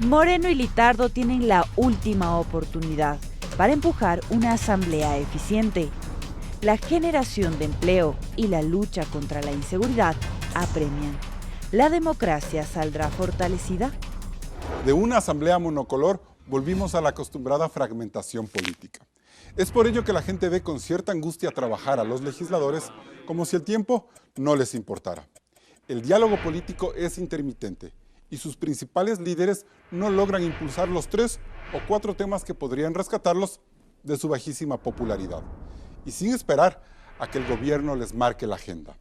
Moreno y Litardo tienen la última oportunidad para empujar una asamblea eficiente. La generación de empleo y la lucha contra la inseguridad apremian. ¿La democracia saldrá fortalecida? De una asamblea monocolor volvimos a la acostumbrada fragmentación política. Es por ello que la gente ve con cierta angustia trabajar a los legisladores como si el tiempo no les importara. El diálogo político es intermitente y sus principales líderes no logran impulsar los 3 o 4 temas que podrían rescatarlos de su bajísima popularidad, y sin esperar a que el gobierno les marque la agenda.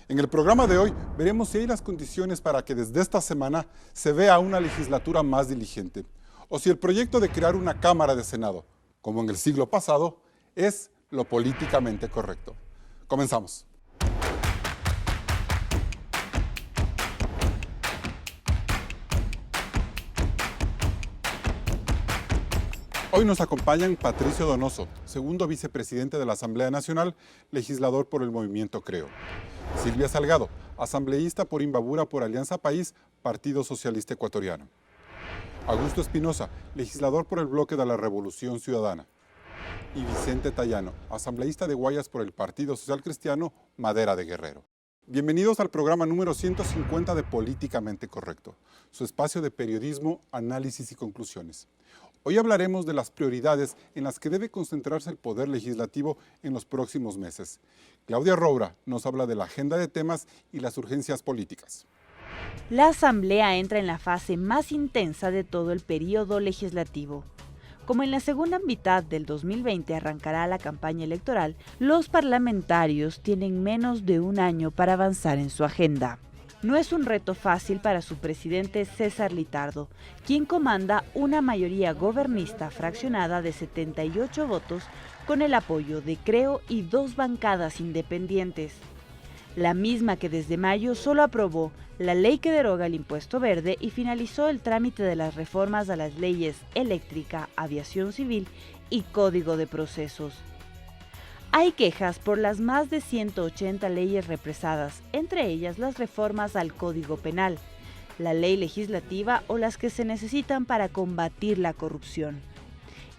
En el programa de hoy veremos si hay las condiciones para que desde esta semana se vea una legislatura más diligente, o si el proyecto de crear una Cámara de Senado, como en el siglo pasado, es lo políticamente correcto. Comenzamos. Hoy nos acompañan Patricio Donoso, segundo vicepresidente de la Asamblea Nacional, legislador por el Movimiento Creo. Silvia Salgado, asambleísta por Imbabura por Alianza País, Partido Socialista Ecuatoriano. Augusto Espinosa, legislador por el Bloque de la Revolución Ciudadana. Y Vicente Tayano, asambleísta de Guayas por el Partido Social Cristiano, Madera de Guerrero. Bienvenidos al programa número 150 de Políticamente Correcto, su espacio de periodismo, análisis y conclusiones. Hoy hablaremos de las prioridades en las que debe concentrarse el Poder Legislativo en los próximos meses. Claudia Roura nos habla de la agenda de temas y las urgencias políticas. La Asamblea entra en la fase más intensa de todo el periodo legislativo. Como en la segunda mitad del 2020 arrancará la campaña electoral, los parlamentarios tienen menos de un año para avanzar en su agenda. No es un reto fácil para su presidente César Litardo, quien comanda una mayoría gobernista fraccionada de 78 votos con el apoyo de Creo y 2 bancadas independientes. La misma que desde mayo solo aprobó la ley que deroga el impuesto verde y finalizó el trámite de las reformas a las leyes eléctrica, aviación civil y código de procesos. Hay quejas por las más de 180 leyes represadas, entre ellas las reformas al Código Penal, la ley legislativa o las que se necesitan para combatir la corrupción.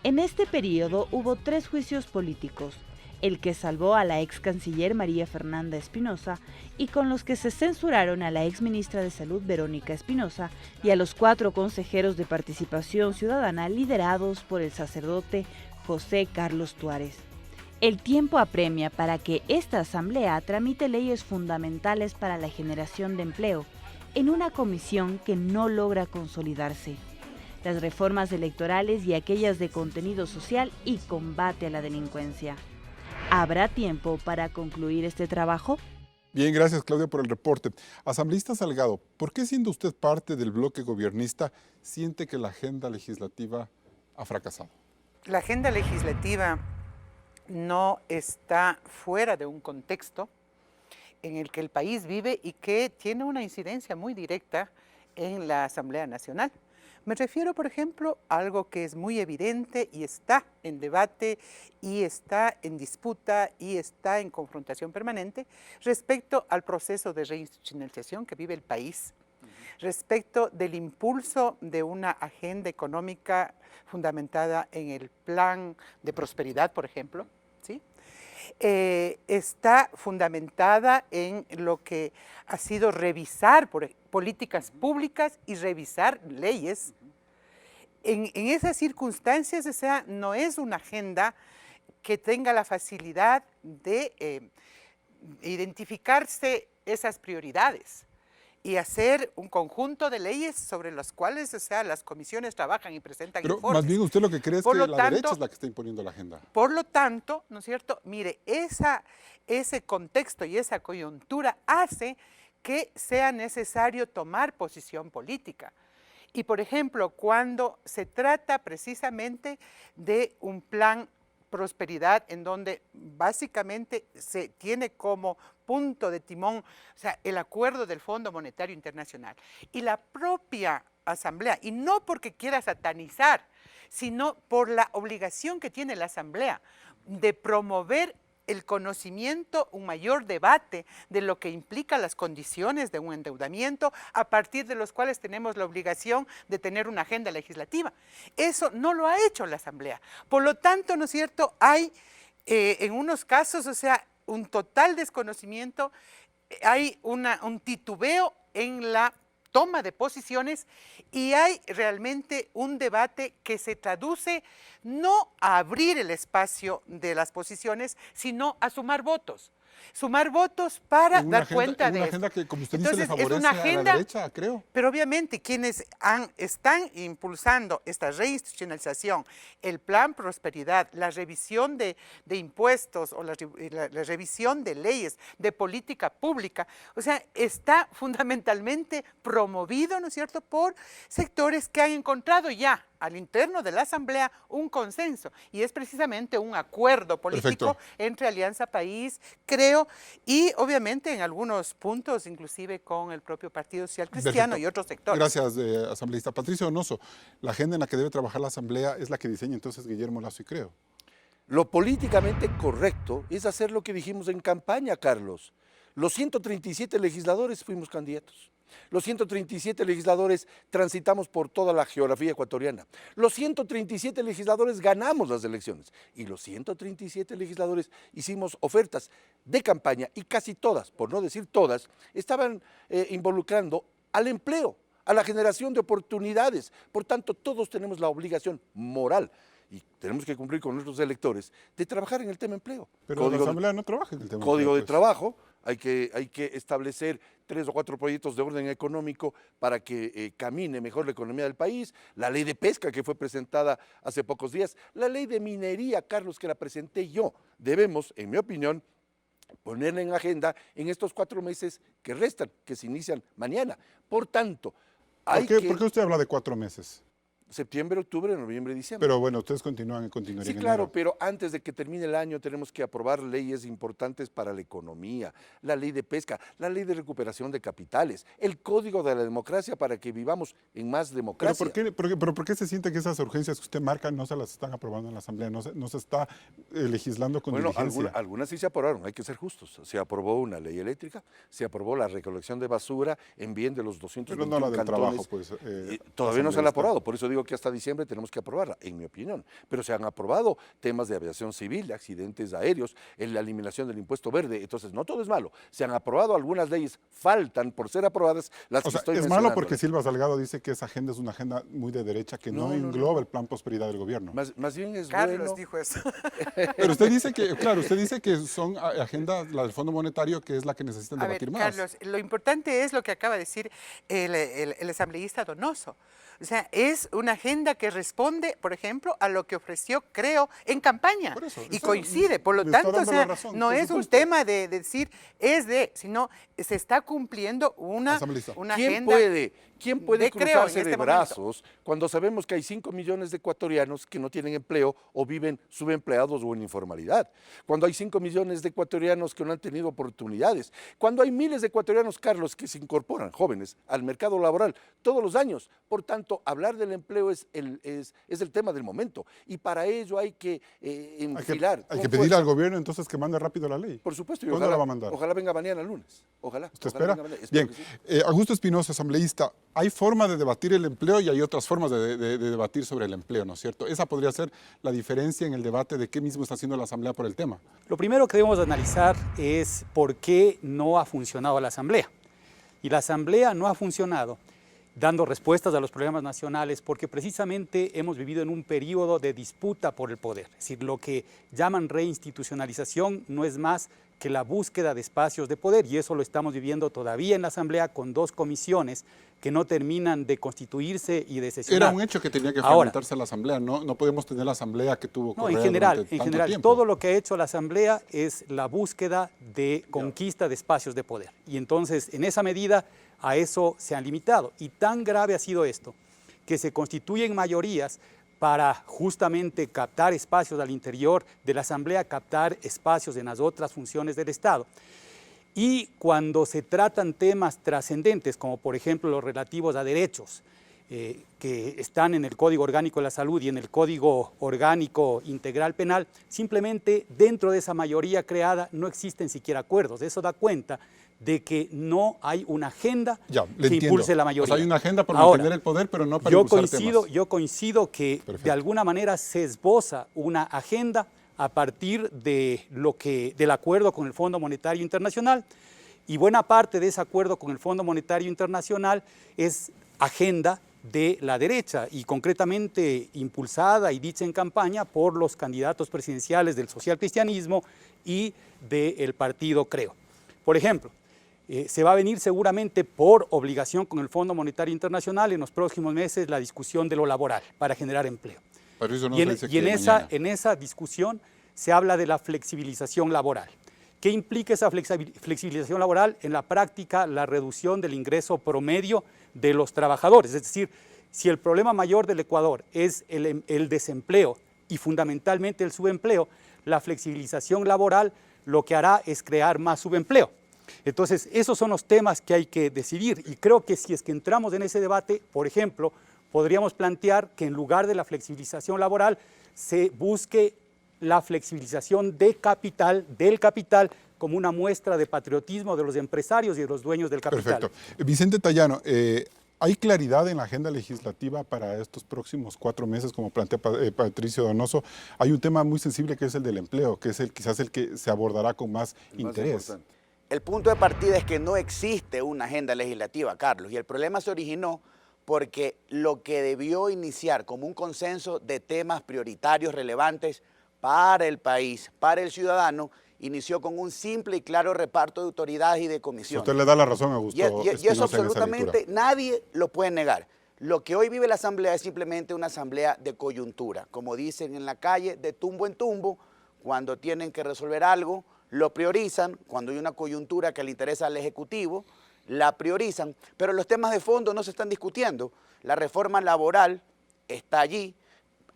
En este periodo hubo 3 juicios políticos, el que salvó a la ex canciller María Fernanda Espinosa y con los que se censuraron a la ex ministra de Salud Verónica Espinosa y a los 4 consejeros de Participación Ciudadana liderados por el sacerdote José Carlos Tuárez. El tiempo apremia para que esta asamblea tramite leyes fundamentales para la generación de empleo en una comisión que no logra consolidarse. Las reformas electorales y aquellas de contenido social y combate a la delincuencia. ¿Habrá tiempo para concluir este trabajo? Bien, gracias Claudia por el reporte. Asambleísta Salgado, ¿por qué siendo usted parte del bloque gobiernista siente que la agenda legislativa ha fracasado? La agenda legislativa no está fuera de un contexto en el que el país vive y que tiene una incidencia muy directa en la Asamblea Nacional. Me refiero, por ejemplo, a algo que es muy evidente y está en debate y está en disputa y está en confrontación permanente respecto al proceso de reinstitucionalización que vive el país, respecto del impulso de una agenda económica fundamentada en el plan de prosperidad, por ejemplo, ¿sí? Está fundamentada en lo que ha sido revisar políticas públicas y revisar leyes. En esas circunstancias, o sea, no es una agenda que tenga la facilidad de identificarse esas prioridades y hacer un conjunto de leyes sobre las cuales, o sea, las comisiones trabajan y presentan Pero informes. más bien usted lo que cree es que la derecha es la que está imponiendo la agenda. Por lo tanto, ¿no es cierto? Mire, ese contexto y esa coyuntura hace que sea necesario tomar posición política. Y, por ejemplo, cuando se trata precisamente de un plan prosperidad en donde básicamente se tiene como punto de timón, o sea, el acuerdo del Fondo Monetario Internacional y la propia Asamblea, y no porque quiera satanizar, sino por la obligación que tiene la Asamblea de promover el conocimiento, un mayor debate de lo que implica las condiciones de un endeudamiento, a partir de los cuales tenemos la obligación de tener una agenda legislativa. Eso no lo ha hecho la Asamblea. Por lo tanto, ¿no es cierto?, hay en unos casos, o sea, un total desconocimiento, hay un titubeo en la toma de posiciones y hay realmente un debate que se traduce no a abrir el espacio de las posiciones, sino a sumar votos. Sumar votos para dar cuenta de una esto. agenda que, como usted dice, le Entonces, favorece es una a la agenda, derecha, creo. pero obviamente quienes están impulsando esta reinstitucionalización, el plan prosperidad, la revisión de impuestos o la revisión de leyes, de política pública, o sea, está fundamentalmente promovido, ¿no es cierto?, por sectores que han encontrado ya al interno de la Asamblea un consenso, y es precisamente un acuerdo político entre Alianza País, creo, y obviamente en algunos puntos, inclusive con el propio Partido Social Cristiano y otros sectores. Gracias, asambleísta. Patricio Donoso, la agenda en la que debe trabajar la Asamblea es la que diseña entonces Guillermo Lasso y Creo. Lo políticamente correcto es hacer lo que dijimos en campaña, Carlos. Los 137 legisladores fuimos candidatos. Los 137 legisladores transitamos por toda la geografía ecuatoriana. Los 137 legisladores ganamos las elecciones y los 137 legisladores hicimos ofertas de campaña y casi todas, por no decir todas, estaban involucrando al empleo, a la generación de oportunidades. Por tanto, todos tenemos la obligación moral y tenemos que cumplir con nuestros electores de trabajar en el tema empleo. Pero la Asamblea no trabaja en el tema Código empleo, de trabajo. Hay que establecer 3 o 4 proyectos de orden económico para que camine mejor la economía del país, la ley de pesca que fue presentada hace pocos días, la ley de minería, Carlos, que la presenté yo. Debemos, en mi opinión, ponerla en agenda en estos 4 meses que restan, que se inician mañana. Por tanto, ¿Por qué usted habla de 4 meses? Septiembre, octubre, noviembre, diciembre. Pero bueno, ustedes continuarían Sí, en claro, enero. pero antes de que termine el año tenemos que aprobar leyes importantes para la economía, la ley de pesca, la ley de recuperación de capitales, el código de la democracia para que vivamos en más democracia. ¿Pero por qué se siente que esas urgencias que usted marca no se las están aprobando en la Asamblea? No se está legislando con diligencia. Algunas sí se aprobaron, hay que ser justos. Se aprobó una ley eléctrica, se aprobó la recolección de basura en bien de los 221 Pero no la del cantones. trabajo, pues. Todavía no se la ha aprobado, por eso digo que hasta diciembre tenemos que aprobarla, en mi opinión. Pero se han aprobado temas de aviación civil, de accidentes aéreos, en la eliminación del impuesto verde. Entonces, no todo es malo. Se han aprobado algunas leyes, faltan por ser aprobadas las que estoy mencionando. Es malo porque Silva Salgado dice que esa agenda es una agenda muy de derecha que no engloba el plan prosperidad del gobierno. Más bien es Carlos bueno. dijo eso. Pero usted dice que, claro, usted dice que son agendas, la del Fondo Monetario, que es la que necesitan debatir más. Carlos, lo importante es lo que acaba de decir el asambleísta Donoso. O sea, es una agenda que responde, por ejemplo, a lo que ofreció Creo en campaña. Por eso, y coincide. Por lo tanto, o sea, no es un tema de decir sino se está cumpliendo una agenda. ¿Quién puede cruzarse de brazos momento? Cuando sabemos que hay 5 millones de ecuatorianos que no tienen empleo o viven subempleados o en informalidad? Cuando hay 5 millones de ecuatorianos que no han tenido oportunidades. Cuando hay miles de ecuatorianos, Carlos, que se incorporan, jóvenes, al mercado laboral todos los años. Por tanto, hablar del empleo es el tema del momento. Y para ello hay que enfilar. Hay que pedirle al gobierno entonces que mande rápido la ley. Por supuesto. ¿Cuándo la va a mandar? Ojalá venga mañana lunes. Ojalá. ¿Usted espera? Bien. Sí. Augusto Espinosa, asambleísta. Hay forma de debatir el empleo y hay otras formas de debatir sobre el empleo, ¿no es cierto? Esa podría ser la diferencia en el debate de qué mismo está haciendo la Asamblea por el tema. Lo primero que debemos analizar es por qué no ha funcionado la Asamblea. Y la Asamblea no ha funcionado dando respuestas a los problemas nacionales porque precisamente hemos vivido en un periodo de disputa por el poder. Es decir, lo que llaman reinstitucionalización no es más que la búsqueda de espacios de poder, y eso lo estamos viviendo todavía en la Asamblea con 2 comisiones que no terminan de constituirse y de sesionar. Era un hecho que tenía que fragmentarse la Asamblea, no podemos tener la Asamblea que tuvo No, en general, todo lo que ha hecho la Asamblea es la búsqueda de conquista de espacios de poder. Y entonces, en esa medida, a eso se han limitado. Y tan grave ha sido esto, que se constituyen mayorías para justamente captar espacios al interior de la Asamblea, captar espacios en las otras funciones del Estado. Y cuando se tratan temas trascendentes, como por ejemplo los relativos a derechos, que están en el Código Orgánico de la Salud y en el Código Orgánico Integral Penal, simplemente dentro de esa mayoría creada no existen siquiera acuerdos. Eso da cuenta de que no hay una agenda que impulse la mayoría. O sea, hay una agenda por Ahora, mantener el poder, pero no para impulsar temas. Yo coincido que de alguna manera se esboza una agenda a partir de del acuerdo con el Fondo Monetario Internacional, y buena parte de ese acuerdo con el Fondo Monetario Internacional es agenda de la derecha, y concretamente impulsada y dicha en campaña por los candidatos presidenciales del socialcristianismo y del partido Creo. Por ejemplo, se va a venir seguramente por obligación con el Fondo Monetario Internacional en los próximos meses la discusión de lo laboral para generar empleo. Pero eso no Y se dice que en esa discusión se habla de la flexibilización laboral. ¿Qué implica esa flexibilización laboral? En la práctica, la reducción del ingreso promedio de los trabajadores. Es decir, si el problema mayor del Ecuador es el desempleo y fundamentalmente el subempleo, la flexibilización laboral lo que hará es crear más subempleo. Entonces, esos son los temas que hay que decidir, y creo que si es que entramos en ese debate, por ejemplo, podríamos plantear que en lugar de la flexibilización laboral se busque la flexibilización del capital como una muestra de patriotismo de los empresarios y de los dueños del capital. Perfecto. Vicente Tallano, ¿hay claridad en la agenda legislativa para estos próximos 4 meses, como plantea Patricio Donoso? Hay un tema muy sensible que es el del empleo, que es quizás el que se abordará con más interés. El punto de partida es que no existe una agenda legislativa, Carlos, y el problema se originó porque lo que debió iniciar como un consenso de temas prioritarios relevantes para el país, para el ciudadano, inició con un simple y claro reparto de autoridades y de comisiones. Usted le da la razón a Augusto Y eso absolutamente nadie lo puede negar. Lo que hoy vive la Asamblea es simplemente una asamblea de coyuntura. Como dicen en la calle, de tumbo en tumbo, cuando tienen que resolver algo, lo priorizan. Cuando hay una coyuntura que le interesa al Ejecutivo, la priorizan. Pero los temas de fondo no se están discutiendo. La reforma laboral está allí.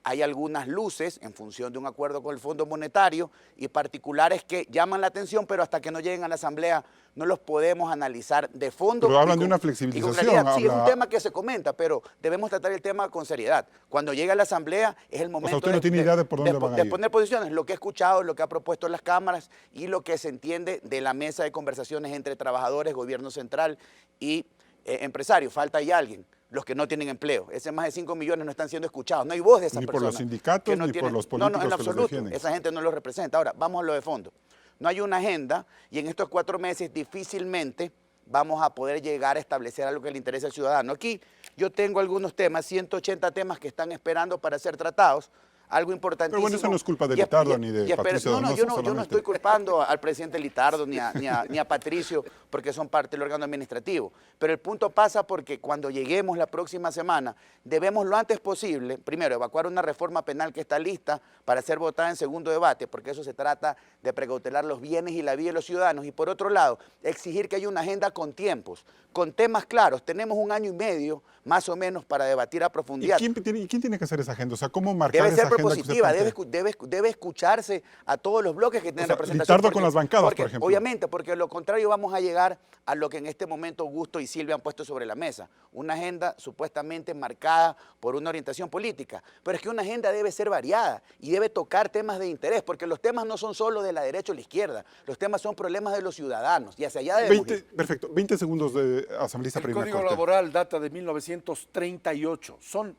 Hay algunas luces en función de un acuerdo con el Fondo Monetario y particulares que llaman la atención, pero hasta que no lleguen a la Asamblea no los podemos analizar de fondo. Pero hablan de una flexibilización. Sí, es un tema que se comenta, pero debemos tratar el tema con seriedad. Cuando llegue a la Asamblea es el momento usted no tiene idea de por dónde van a ir. Poner posiciones. Lo que he escuchado, lo que ha propuesto las cámaras y lo que se entiende de la mesa de conversaciones entre trabajadores, gobierno central y empresarios. Falta ahí alguien. Los que no tienen empleo. Ese más de 5 millones no están siendo escuchados. No hay voz de esas personas. Ni por los sindicatos, ni por los políticos en absoluto. Que los defienden. Esa gente no los representa. Ahora, vamos a lo de fondo. No hay una agenda y en estos 4 meses difícilmente vamos a poder llegar a establecer algo que le interese al ciudadano. Aquí yo tengo algunos temas, 180 temas que están esperando para ser tratados. Algo importantísimo. Pero bueno, eso no es culpa de Litardo ni de Patricio Donoso. Yo no estoy culpando al presidente Litardo ni a Patricio porque son parte del órgano administrativo. Pero el punto pasa porque cuando lleguemos la próxima semana debemos lo antes posible, primero, evacuar una reforma penal que está lista para ser votada en segundo debate, porque eso se trata de precautelar los bienes y la vida de los ciudadanos. Y por otro lado, exigir que haya una agenda con tiempos, con temas claros. Tenemos 1 año y medio más o menos para debatir a profundidad. ¿Y quién tiene que hacer esa agenda? O sea, ¿cómo marcar esa agenda? Propositiva, debe escucharse a todos los bloques que tienen representación. Litardo con las bancadas, por ejemplo. Obviamente, porque de lo contrario vamos a llegar a lo que en este momento Augusto y Silvia han puesto sobre la mesa. Una agenda supuestamente marcada por una orientación política. Pero es que una agenda debe ser variada y debe tocar temas de interés, porque los temas no son solo de la derecha o la izquierda. Los temas son problemas de los ciudadanos y hacia allá debemos ir. Perfecto. 20 segundos de asambleísta. El Código Laboral data de 1938. Son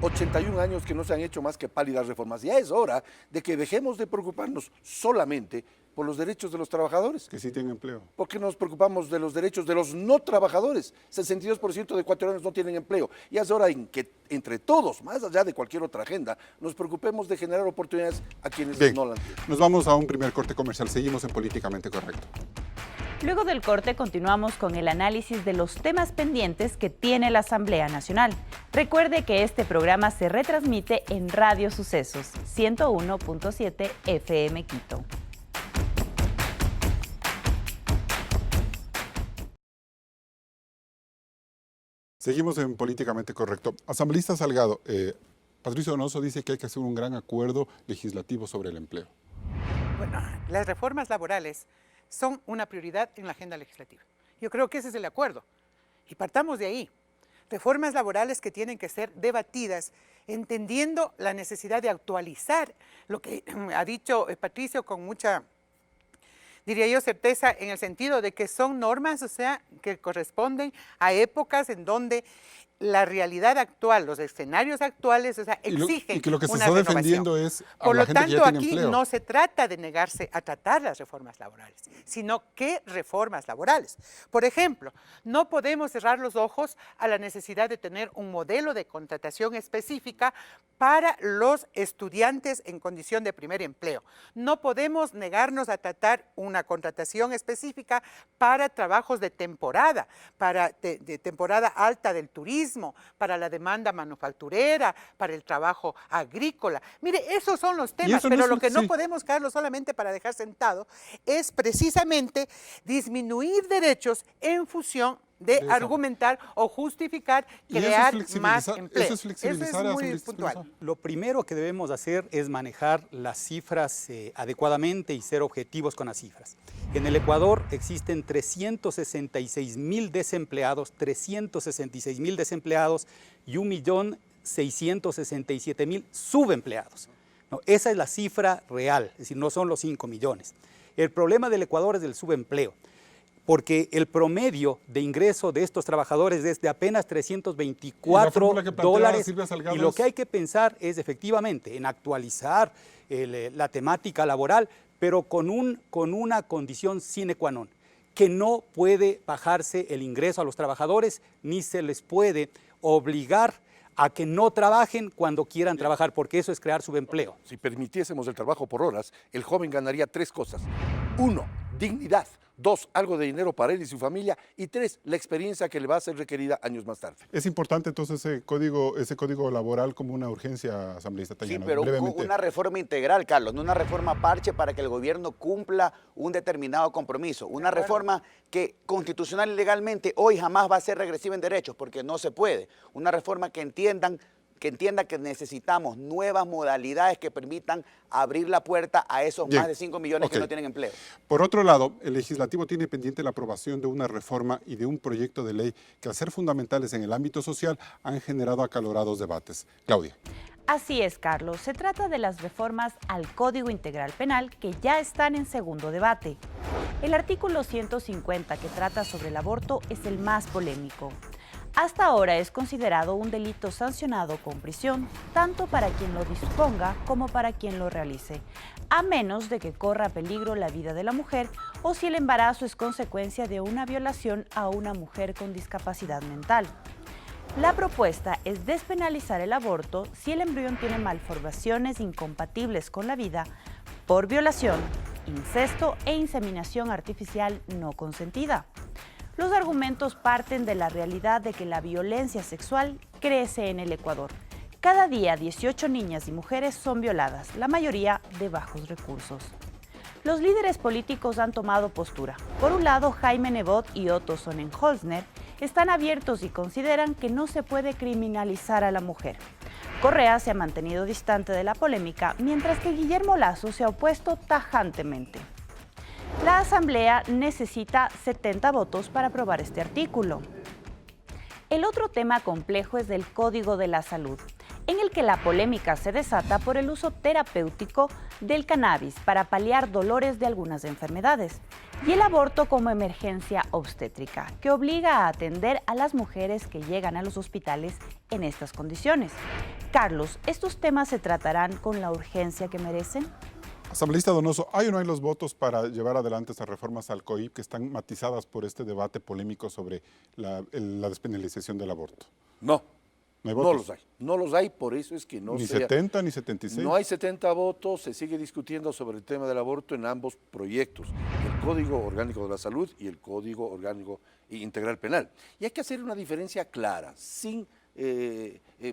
81 años que no se han hecho más que pálidas reformas. Ya es hora de que dejemos de preocuparnos solamente por los derechos de los trabajadores. Que sí tienen empleo. ¿Por qué nos preocupamos de los derechos de los no trabajadores? 62% de ecuatorianos no tienen empleo. Ya es hora en que entre todos, más allá de cualquier otra agenda, nos preocupemos de generar oportunidades a quienes no la tienen. Nos vamos a un primer corte comercial. Seguimos en Políticamente Correcto. Luego del corte continuamos con el análisis de los temas pendientes que tiene la Asamblea Nacional. Recuerde que este programa se retransmite en Radio Sucesos 101.7 FM Quito. Seguimos en Políticamente Correcto. Asambleísta Salgado, Patricio Donoso dice que hay que hacer un gran acuerdo legislativo sobre el empleo. Bueno, las reformas laborales son una prioridad en la agenda legislativa. Yo creo que ese es el acuerdo. Y partamos de ahí. reformas laborales que tienen que ser debatidas, entendiendo la necesidad de actualizar lo que ha dicho Patricio con mucha, diría yo, certeza, en el sentido de que son normas, o sea, que corresponden a épocas en donde la realidad actual, los escenarios actuales, o sea, exigen y que lo que se una está renovación. defendiendo es a Por la lo gente que ya tanto, tiene aquí empleo. no se trata de negarse a tratar las reformas laborales, sino qué reformas laborales. Por ejemplo, no podemos cerrar los ojos a la necesidad de tener un modelo de contratación específica para los estudiantes en condición de primer empleo. No podemos negarnos a tratar una contratación específica para trabajos de temporada, para de temporada alta del turismo, para la demanda manufacturera, para el trabajo agrícola. Mire, esos son los temas, pero lo que no podemos caerlo solamente para dejar sentado es precisamente disminuir derechos en función de argumentar o justificar crear más empleo. Eso es flexibilizar, Eso es muy puntual. Lo primero que debemos hacer es manejar las cifras adecuadamente y ser objetivos con las cifras. En el Ecuador existen 366,000 desempleados, 366,000 desempleados y 1,667,000 subempleados. No, esa es la cifra real, es decir, no son los 5 millones. El problema del Ecuador es el subempleo, porque el promedio de ingreso de estos trabajadores es de apenas $324, y lo que hay que pensar es efectivamente en actualizar la temática laboral, pero con una condición sine qua non, que no puede bajarse el ingreso a los trabajadores, ni se les puede obligar a que no trabajen cuando quieran trabajar, porque eso es crear subempleo. Si permitiésemos el trabajo por horas, el joven ganaría 3 cosas. 1, dignidad. 2, algo de dinero para él y su familia. Y 3, la experiencia que le va a ser requerida años más tarde. Es importante entonces ese código laboral como una urgencia, asambleísta Tañano. Sí, pero una reforma integral, Carlos, no una reforma parche para que el gobierno cumpla un determinado compromiso. Una reforma que constitucional y legalmente hoy jamás va a ser regresiva en derechos, porque no se puede. Una reforma que entienda que necesitamos nuevas modalidades que permitan abrir la puerta a esos más de 5 millones que no tienen empleo. Por otro lado, el legislativo tiene pendiente la aprobación de una reforma y de un proyecto de ley que, al ser fundamentales en el ámbito social, han generado acalorados debates. Claudia. Así es, Carlos. Se trata de las reformas al Código Integral Penal que ya están en segundo debate. El artículo 150, que trata sobre el aborto, es el más polémico. Hasta ahora es considerado un delito sancionado con prisión, tanto para quien lo disponga como para quien lo realice, a menos de que corra peligro la vida de la mujer o si el embarazo es consecuencia de una violación a una mujer con discapacidad mental. La propuesta es despenalizar el aborto si el embrión tiene malformaciones incompatibles con la vida por violación, incesto e inseminación artificial no consentida. Los argumentos parten de la realidad de que la violencia sexual crece en el Ecuador. Cada día 18 niñas y mujeres son violadas, la mayoría de bajos recursos. Los líderes políticos han tomado postura. Por un lado, Jaime Nebot y Otto Sonnenholzner están abiertos y consideran que no se puede criminalizar a la mujer. Correa se ha mantenido distante de la polémica, mientras que Guillermo Lasso se ha opuesto tajantemente. La Asamblea necesita 70 votos para aprobar este artículo. El otro tema complejo es del Código de la Salud, en el que la polémica se desata por el uso terapéutico del cannabis para paliar dolores de algunas enfermedades y el aborto como emergencia obstétrica, que obliga a atender a las mujeres que llegan a los hospitales en estas condiciones. Carlos, ¿estos temas se tratarán con la urgencia que merecen? Asambleísta Donoso, ¿hay o no hay los votos para llevar adelante estas reformas al COIP que están matizadas por este debate polémico sobre la despenalización del aborto? No, ¿No hay votos? No los hay, por eso es que no Ni 70 ni 76. No hay 70 votos, se sigue discutiendo sobre el tema del aborto en ambos proyectos, el Código Orgánico de la Salud y el Código Orgánico Integral Penal. Y hay que hacer una diferencia clara, sin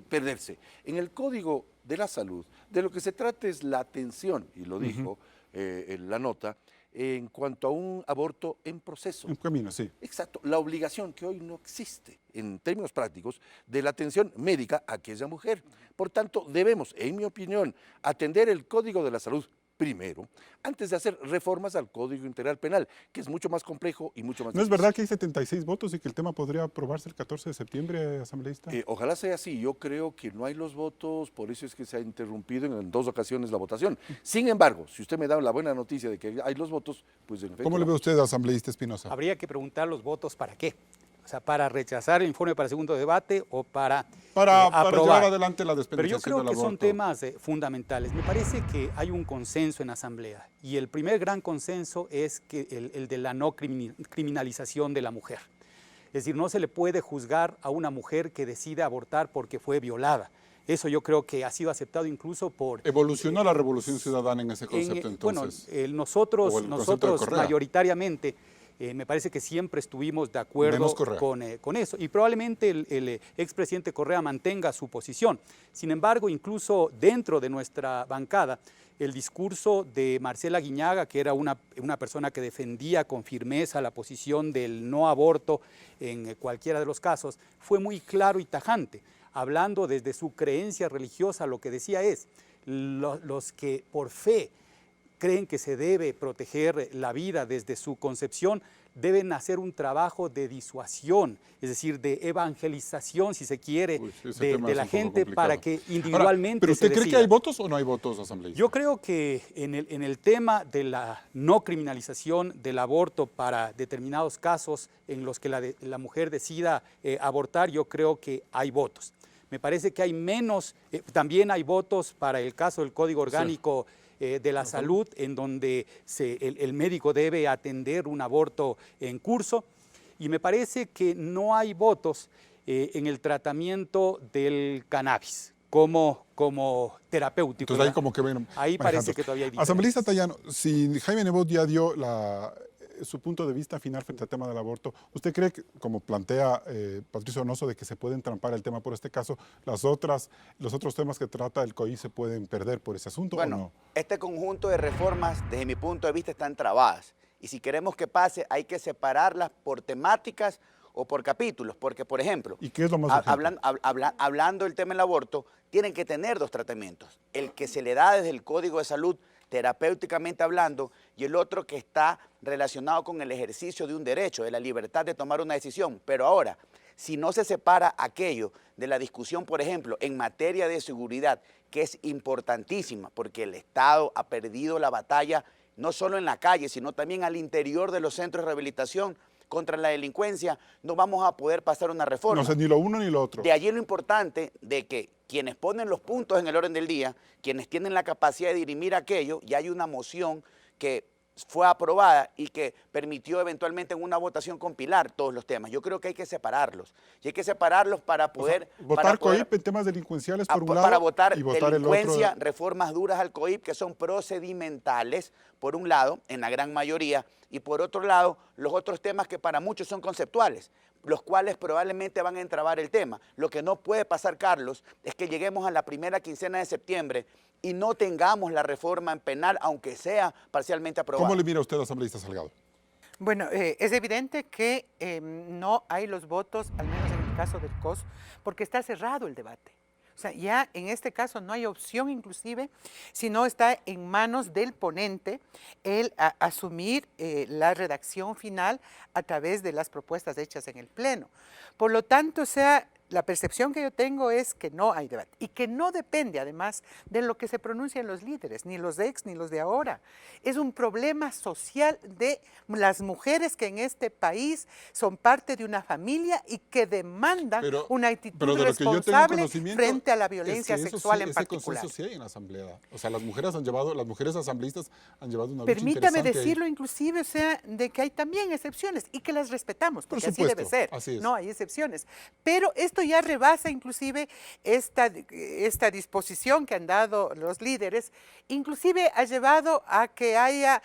perderse. En el Código de la Salud, de lo que se trata es la atención, y lo dijo en la nota, en cuanto a un aborto en proceso. En camino, sí. Exacto, la obligación que hoy no existe, en términos prácticos, de la atención médica a aquella mujer. Por tanto, debemos, en mi opinión, atender el Código de la Salud primero, antes de hacer reformas al Código Integral Penal, que es mucho más complejo y mucho más ¿No es difícil. verdad que hay 76 votos y que el tema podría aprobarse el 14 de septiembre, asambleísta? Ojalá sea así. Yo creo que no hay los votos, por eso es que se ha interrumpido en 2 ocasiones la votación. Sin embargo, si usted me da la buena noticia de que hay los votos, pues en efecto. ¿Cómo le ve usted, asambleísta Espinosa? Habría que preguntar los votos para qué. O sea, para rechazar el informe para segundo debate o para Para aprobar. llevar adelante la Pero yo despenalización creo del que son aborto. temas fundamentales. Me parece que hay un consenso en la Asamblea y el primer gran consenso es que el de la no criminalización de la mujer. Es decir, no se le puede juzgar a una mujer que decide abortar porque fue violada. Eso yo creo que ha sido aceptado incluso por... ¿Evolucionó la Revolución Ciudadana en ese concepto entonces? Bueno, ¿O nosotros el concepto de Correa? mayoritariamente me parece que siempre estuvimos de acuerdo con eso y probablemente el expresidente Correa mantenga su posición. Sin embargo, incluso dentro de nuestra bancada, el discurso de Marcela Guiñaga, que era una persona que defendía con firmeza la posición del no aborto en cualquiera de los casos, fue muy claro y tajante, hablando desde su creencia religiosa. Lo que decía es, los que por fe creen que se debe proteger la vida desde su concepción, deben hacer un trabajo de disuasión, es decir, de evangelización, si se quiere, de la gente para que individualmente ¿Pero usted se cree que decida. hay votos o no hay votos, asambleísta? Yo creo que en el tema de la no criminalización del aborto para determinados casos en los que la mujer decida abortar, yo creo que hay votos. Me parece que hay menos, también hay votos para el caso del Código Orgánico de la Salud, en donde el médico debe atender un aborto en curso, y me parece que no hay votos en el tratamiento del cannabis como terapéutico. Entonces ahí como que ven ahí parece manejando. que todavía hay diferencias. Asambleísta Tayano, si Jaime Nebot ya dio su punto de vista final frente al tema del aborto, ¿usted cree que, como plantea Patricio Donoso, de que se puede entrampar el tema por este caso, los otros temas que trata el COI se pueden perder por ese asunto o no? Este conjunto de reformas, desde mi punto de vista, están trabadas. Y si queremos que pase, hay que separarlas por temáticas o por capítulos. Porque, por ejemplo, ¿Y qué es lo más urgente? hablando del tema del aborto, tienen que tener 2 tratamientos. El que se le da desde el Código de Salud, terapéuticamente hablando, y el otro que está relacionado con el ejercicio de un derecho, de la libertad de tomar una decisión. Pero ahora, si no se separa aquello de la discusión, por ejemplo, en materia de seguridad, que es importantísima, porque el Estado ha perdido la batalla no solo en la calle, sino también al interior de los centros de rehabilitación contra la delincuencia, no vamos a poder pasar una reforma. No sé, ni lo uno ni lo otro. De allí lo importante de que quienes ponen los puntos en el orden del día, quienes tienen la capacidad de dirimir aquello, y hay una moción que fue aprobada y que permitió eventualmente en una votación compilar todos los temas. Yo creo que hay que separarlos. Y hay que separarlos para poder... votar COIP en temas delincuenciales por un lado para votar y votar delincuencia, el otro. reformas duras al COIP que son procedimentales, por un lado, en la gran mayoría, y por otro lado, los otros temas que para muchos son conceptuales, los cuales probablemente van a entrabar el tema. Lo que no puede pasar, Carlos, es que lleguemos a la primera quincena de septiembre y no tengamos la reforma en penal, aunque sea parcialmente aprobada. ¿Cómo le mira usted, asambleísta Salgado? Bueno, es evidente que no hay los votos, al menos en el caso del COS, porque está cerrado el debate. O sea, ya en este caso no hay opción inclusive, sino está en manos del ponente el asumir la redacción final a través de las propuestas hechas en el Pleno. Por lo tanto, o sea, la percepción que yo tengo es que no hay debate y que no depende además de lo que se pronuncian los líderes, ni los de ex ni los de ahora. Es un problema social de las mujeres que en este país son parte de una familia y que demandan una actitud responsable frente a la violencia sexual en particular. Ese consenso sí hay en la Asamblea. O sea, las mujeres asambleístas han llevado una lucha Permítame interesante decirlo ahí. Inclusive, o sea, de que hay también excepciones y que las respetamos, porque así debe ser. Así es. No hay excepciones. Pero esto ya rebasa inclusive esta disposición que han dado los líderes, inclusive ha llevado a que haya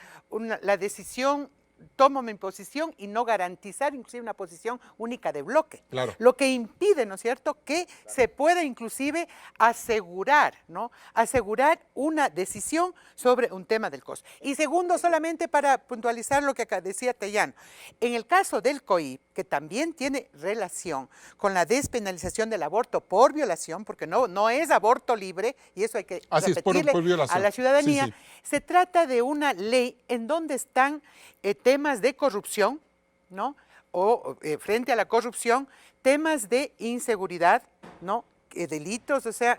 la decisión tomo mi posición y no garantizar inclusive una posición única de bloque. Claro. Lo que impide, ¿no es cierto?, que se pueda inclusive asegurar, ¿no?, asegurar una decisión sobre un tema del costo. Y segundo, solamente para puntualizar lo que acá decía Tellán, en el caso del COIP, que también tiene relación con la despenalización del aborto por violación, porque no es aborto libre, y eso hay que repetirle por violación. a la ciudadanía, Sí. se trata de una ley en donde están temas de corrupción, ¿no?, o frente a la corrupción, temas de inseguridad, ¿no?, delitos, o sea,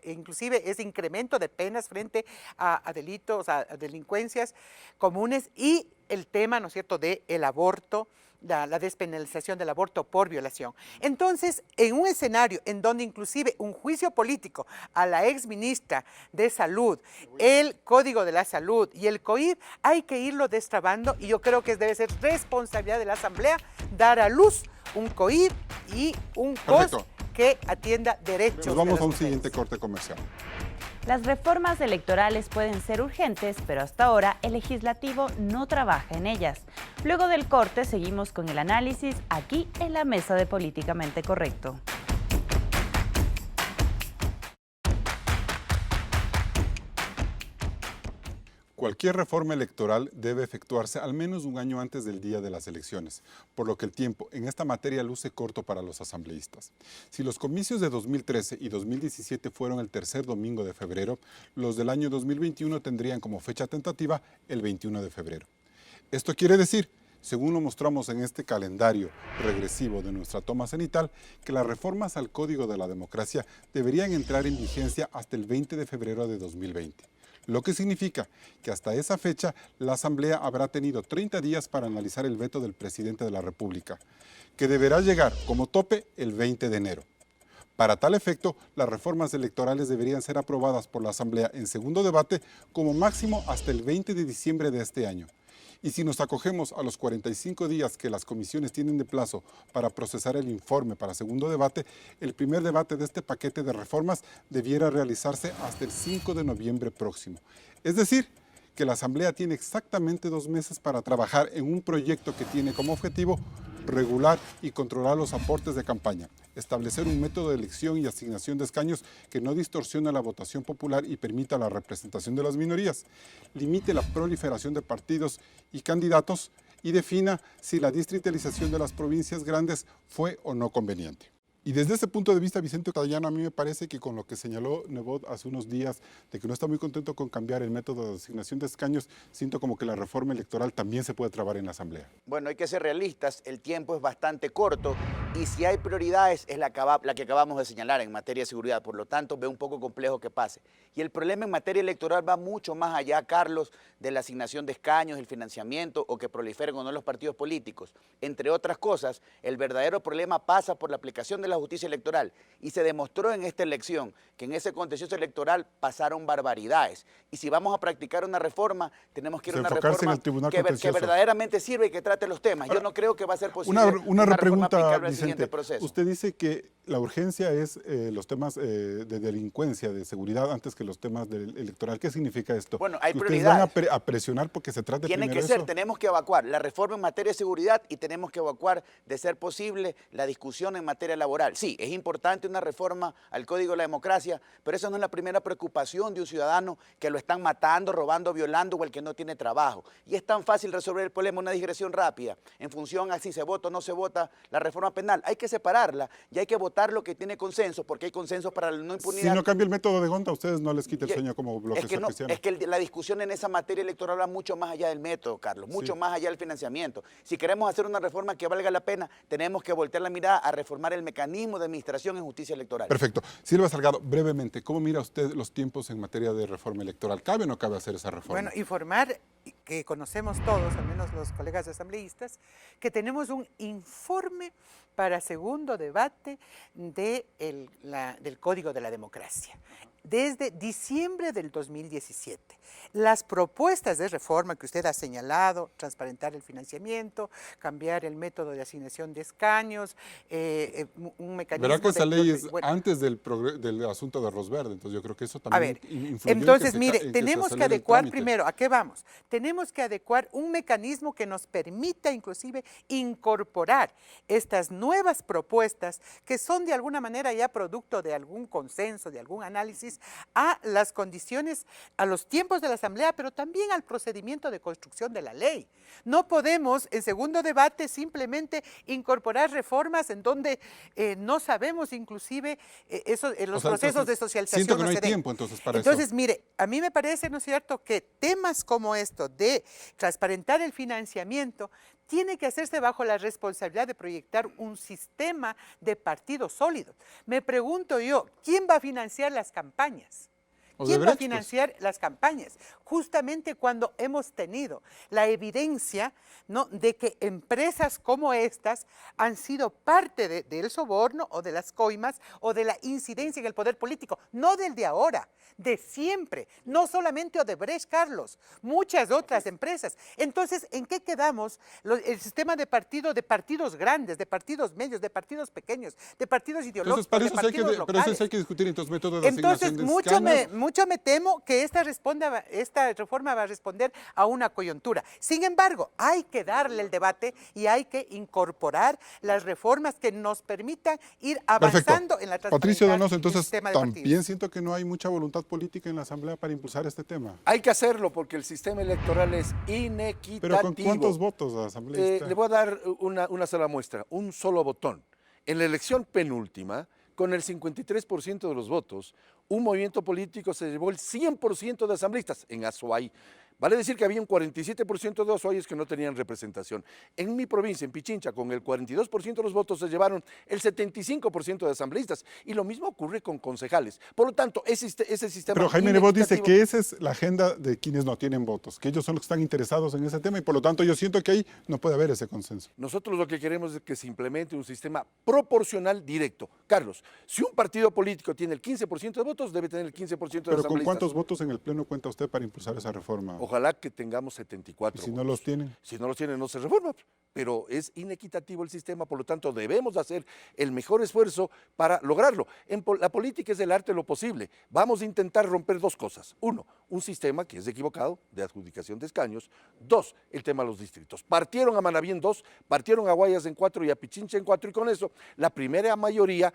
inclusive ese incremento de penas frente a delitos, a delincuencias comunes, y el tema, ¿no es cierto?, del aborto, la despenalización del aborto por violación. Entonces, en un escenario en donde inclusive un juicio político a la ex ministra de Salud, el Código de la Salud y el COIP, hay que irlo destrabando, y yo creo que debe ser responsabilidad de la Asamblea dar a luz un COIP y un COS que atienda derechos. Nos vamos a un siguiente corte comercial. Las reformas electorales pueden ser urgentes, pero hasta ahora el legislativo no trabaja en ellas. Luego del corte seguimos con el análisis aquí en la Mesa de Políticamente Correcto. Cualquier reforma electoral debe efectuarse al menos un año antes del día de las elecciones, por lo que el tiempo en esta materia luce corto para los asambleístas. Si los comicios de 2013 y 2017 fueron el tercer domingo de febrero, los del año 2021 tendrían como fecha tentativa el 21 de febrero. Esto quiere decir, según lo mostramos en este calendario regresivo de nuestra toma cenital, que las reformas al Código de la Democracia deberían entrar en vigencia hasta el 20 de febrero de 2020. Lo que significa que hasta esa fecha la Asamblea habrá tenido 30 días para analizar el veto del presidente de la República, que deberá llegar como tope el 20 de enero. Para tal efecto, las reformas electorales deberían ser aprobadas por la Asamblea en segundo debate como máximo hasta el 20 de diciembre de este año. Y si nos acogemos a los 45 días que las comisiones tienen de plazo para procesar el informe para segundo debate, el primer debate de este paquete de reformas debiera realizarse hasta el 5 de noviembre próximo. Es decir, que la Asamblea tiene exactamente 2 meses para trabajar en un proyecto que tiene como objetivo regular y controlar los aportes de campaña, establecer un método de elección y asignación de escaños que no distorsione la votación popular y permita la representación de las minorías, limite la proliferación de partidos y candidatos y defina si la distritalización de las provincias grandes fue o no conveniente. Y desde ese punto de vista, Vicente Tellán, a mí me parece que con lo que señaló Nebot hace unos días, de que no está muy contento con cambiar el método de asignación de escaños, siento como que la reforma electoral también se puede trabar en la Asamblea. Bueno, hay que ser realistas, el tiempo es bastante corto y si hay prioridades es la que acabamos de señalar en materia de seguridad, por lo tanto veo un poco complejo que pase. Y el problema en materia electoral va mucho más allá, Carlos, de la asignación de escaños, el financiamiento o que proliferen o no los partidos políticos. Entre otras cosas, el verdadero problema pasa por la aplicación de la justicia electoral y se demostró en esta elección que en ese contencioso electoral pasaron barbaridades. Y si vamos a practicar una reforma, tenemos que ir a una reforma que verdaderamente sirva y que trate los temas. Yo no creo que va a ser posible una pregunta, aplicable al Vicente, siguiente proceso. Usted dice que la urgencia es los temas de delincuencia, de seguridad, antes que los temas electoral. ¿Qué significa esto? Bueno, hay prioridades. ¿Ustedes van a presionar porque se trate Tiene primero que ser, eso? tenemos que evacuar la reforma en materia de seguridad y tenemos que evacuar, de ser posible, la discusión en materia laboral. Sí, es importante una reforma al Código de la Democracia, pero esa no es la primera preocupación de un ciudadano que lo están matando, robando, violando o el que no tiene trabajo. Y es tan fácil resolver el problema, una digresión rápida, en función a si se vota o no se vota la reforma penal. Hay que separarla y hay que votar lo que tiene consenso, porque hay consenso para la no impunidad. Si no cambia el método de Gonta, a ustedes no les quita el sueño como bloque cristiano. Es que la discusión en esa materia electoral va mucho más allá del método, Carlos, mucho más allá del financiamiento. Si queremos hacer una reforma que valga la pena, tenemos que voltear la mirada a reformar el mecanismo de administración en justicia electoral. Perfecto. Silvia Salgado, brevemente, ¿cómo mira usted los tiempos en materia de reforma electoral? ¿Cabe o no cabe hacer esa reforma? Bueno, informar que conocemos todos, al menos los colegas asambleístas, que tenemos un informe para segundo debate del Código de la Democracia. desde diciembre del 2017. Las propuestas de reforma que usted ha señalado, transparentar el financiamiento, cambiar el método de asignación de escaños, un mecanismo... Verá que esa ley es bueno, antes del asunto de Rosverde, entonces yo creo que eso también influyó entonces, en mire, en tenemos se que acelere el adecuar trámite. primero, ¿a qué vamos? Tenemos que adecuar un mecanismo que nos permita inclusive incorporar estas nuevas propuestas que son de alguna manera ya producto de algún consenso, de algún análisis, a las condiciones, a los tiempos de la Asamblea, pero también al procedimiento de construcción de la ley. No podemos, en segundo debate, simplemente incorporar reformas en donde no sabemos inclusive los procesos de socialización. Siento que no hay se den. tiempo entonces para Entonces, eso. mire, a mí me parece, ¿no es cierto?, que temas como esto de transparentar el financiamiento tiene que hacerse bajo la responsabilidad de proyectar un sistema de partidos sólidos. Me pregunto yo, ¿quién va a financiar las campañas? ¿Quién va a financiar las campañas? Justamente cuando hemos tenido la evidencia, ¿no?, de que empresas como estas han sido parte del soborno o de las coimas o de la incidencia en el poder político, no del de ahora, de siempre, no solamente Odebrecht, Carlos, muchas otras empresas. Entonces, ¿en qué quedamos? El sistema de partidos grandes, de partidos medios, de partidos pequeños, de partidos ideológicos, Entonces, para de eso hay partidos locales. pero eso hay que discutir entonces métodos de Entonces, asignación de escaños. mucho me temo que esta reforma va a responder a una coyuntura. Sin embargo, hay que darle el debate y hay que incorporar las reformas que nos permitan ir avanzando en la transparencia. Patricio Donoso, entonces sistema de también partidos. siento que no hay mucha voluntad política en la Asamblea para impulsar este tema. Hay que hacerlo porque el sistema electoral es inequitativo. Pero ¿con cuántos votos la Asamblea? Le voy a dar una sola muestra, un solo botón. En la elección penúltima, con el 53% de los votos, un movimiento político se llevó el 100% de asambleístas en Azuay. Vale decir que había un 47% de azuayes que no tenían representación. En mi provincia, en Pichincha, con el 42% de los votos se llevaron el 75% de asambleístas. Y lo mismo ocurre con concejales. Por lo tanto, ese sistema... Pero Jaime Nebot dice que esa es la agenda de quienes no tienen votos, que ellos son los que están interesados en ese tema y por lo tanto yo siento que ahí no puede haber ese consenso. Nosotros lo que queremos es que se implemente un sistema proporcional directo. Carlos, si un partido político tiene el 15% de votos, debe tener el 15% de asambleístas. Pero ¿con cuántos votos en el Pleno cuenta usted para impulsar esa reforma? Ojalá que tengamos 74 ¿Y si no votos. los tienen? Si no los tienen, no se reforma. Pero es inequitativo el sistema, por lo tanto debemos hacer el mejor esfuerzo para lograrlo. La política es el arte de lo posible. Vamos a intentar romper dos cosas. Uno, un sistema que es equivocado de adjudicación de escaños. Dos, el tema de los distritos. Partieron a Manabí en 2, partieron a Guayas en 4 y a Pichincha en 4 y con eso la primera mayoría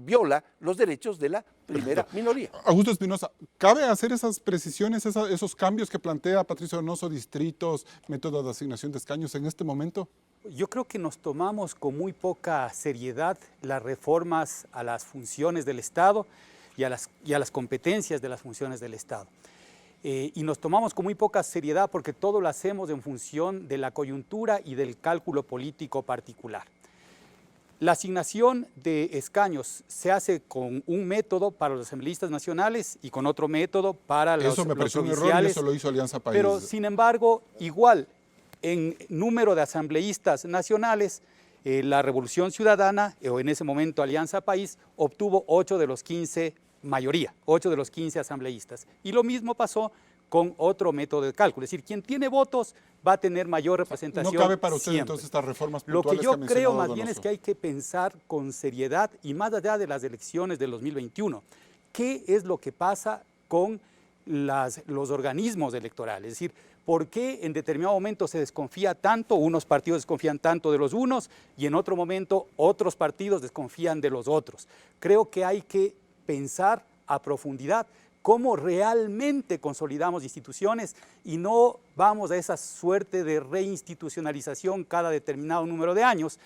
viola los derechos de la primera minoría. Augusto Espinosa, ¿cabe hacer esas precisiones, esos cambios que plantea Patricio Donoso, distritos, método de asignación de escaños en este momento? Yo creo que nos tomamos con muy poca seriedad las reformas a las funciones del Estado y a las competencias de las funciones del Estado. Y nos tomamos con muy poca seriedad porque todo lo hacemos en función de la coyuntura y del cálculo político particular. La asignación de escaños se hace con un método para los asambleístas nacionales y con otro método para los provinciales. Eso me pareció un error y eso lo hizo Alianza País. Pero, sin embargo, igual, en número de asambleístas nacionales, la Revolución Ciudadana, o en ese momento Alianza País, obtuvo 8 de los 15, mayoría, 8 de los 15 asambleístas. Y lo mismo pasó con otro método de cálculo. Es decir, quien tiene votos va a tener mayor representación. ¿No cabe para usted siempre. entonces estas reformas Lo puntuales que yo ha mencionado creo más Donoso? bien es que hay que pensar con seriedad y más allá de las elecciones del 2021, ¿qué es lo que pasa con los organismos electorales? Es decir, ¿por qué en determinado momento se desconfía tanto, unos partidos desconfían tanto de los unos y en otro momento otros partidos desconfían de los otros? Creo que hay que pensar a profundidad cómo realmente consolidamos instituciones y no vamos a esa suerte de reinstitucionalización cada determinado número de años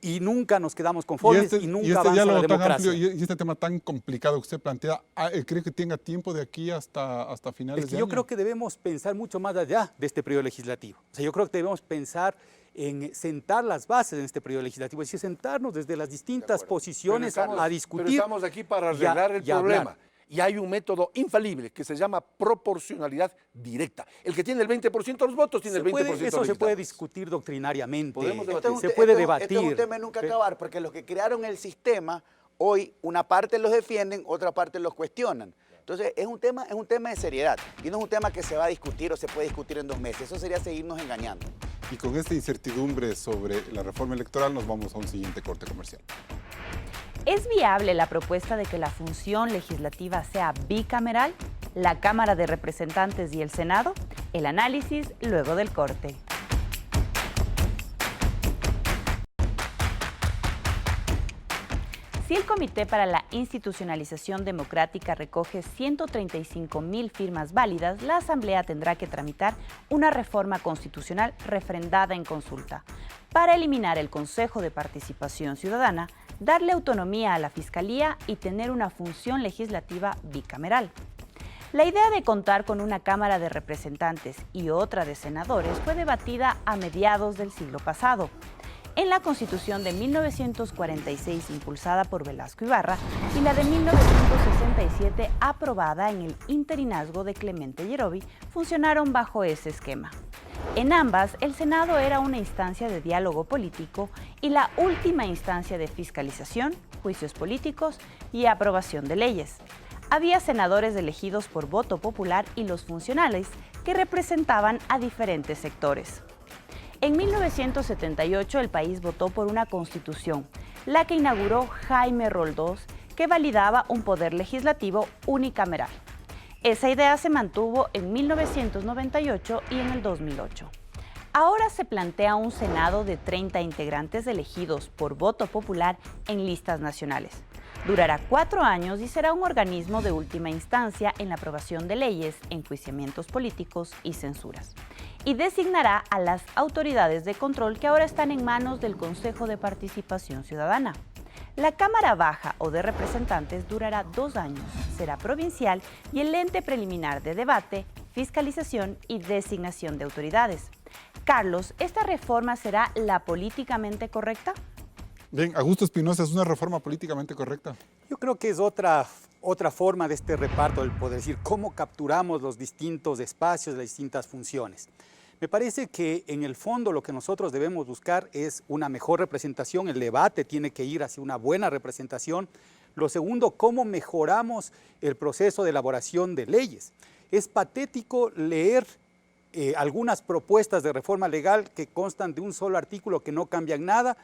y nunca nos quedamos conformes y nunca avanza la democracia. Amplio, y este tema tan complicado que usted plantea, ¿cree que tenga tiempo de aquí hasta finales de año? Yo creo que debemos pensar mucho más allá de este periodo legislativo. O sea, yo creo que debemos pensar en sentar las bases en este periodo legislativo, es decir, sentarnos desde las distintas posiciones a discutir. Pero estamos aquí para arreglar el problema. Hablar. Y hay un método infalible que se llama proporcionalidad directa. El que tiene el 20% de los votos tiene el 20% de los Eso se puede diputados. discutir doctrinariamente, Podemos debatir. se puede debatir. Esto es un tema de nunca acabar, porque los que crearon el sistema, hoy una parte los defienden, otra parte los cuestionan. Entonces, es un tema de seriedad y no es un tema que se va a discutir o se puede discutir en 2 meses. Eso sería seguirnos engañando. Y con esta incertidumbre sobre la reforma electoral nos vamos a un siguiente corte comercial. ¿Es viable la propuesta de que la función legislativa sea bicameral? ¿La Cámara de Representantes y el Senado? El análisis luego del corte. Si el Comité para la Institucionalización Democrática recoge 135,000 firmas válidas, la Asamblea tendrá que tramitar una reforma constitucional refrendada en consulta para eliminar el Consejo de Participación Ciudadana, darle autonomía a la Fiscalía y tener una función legislativa bicameral. La idea de contar con una Cámara de Representantes y otra de senadores fue debatida a mediados del siglo pasado. En la Constitución de 1946, impulsada por Velasco Ibarra, y la de 1967, aprobada en el interinazgo de Clemente Yerovi, funcionaron bajo ese esquema. En ambas, el Senado era una instancia de diálogo político y la última instancia de fiscalización, juicios políticos y aprobación de leyes. Había senadores elegidos por voto popular y los funcionales que representaban a diferentes sectores. En 1978 el país votó por una constitución, la que inauguró Jaime Roldós, que validaba un poder legislativo unicameral. Esa idea se mantuvo en 1998 y en el 2008. Ahora se plantea un Senado de 30 integrantes elegidos por voto popular en listas nacionales. Durará 4 años y será un organismo de última instancia en la aprobación de leyes, enjuiciamientos políticos y censuras. Y designará a las autoridades de control que ahora están en manos del Consejo de Participación Ciudadana. La Cámara Baja o de Representantes durará 2 años, será provincial y el ente preliminar de debate, fiscalización y designación de autoridades. Carlos, ¿esta reforma será la políticamente correcta? Bien, Augusto Espinosa, ¿es una reforma políticamente correcta? Yo creo que es otra forma de este reparto del poder, es decir, cómo capturamos los distintos espacios, las distintas funciones. Me parece que en el fondo lo que nosotros debemos buscar es una mejor representación, el debate tiene que ir hacia una buena representación. Lo segundo, cómo mejoramos el proceso de elaboración de leyes. Es patético leer algunas propuestas de reforma legal que constan de un solo artículo que no cambian nada,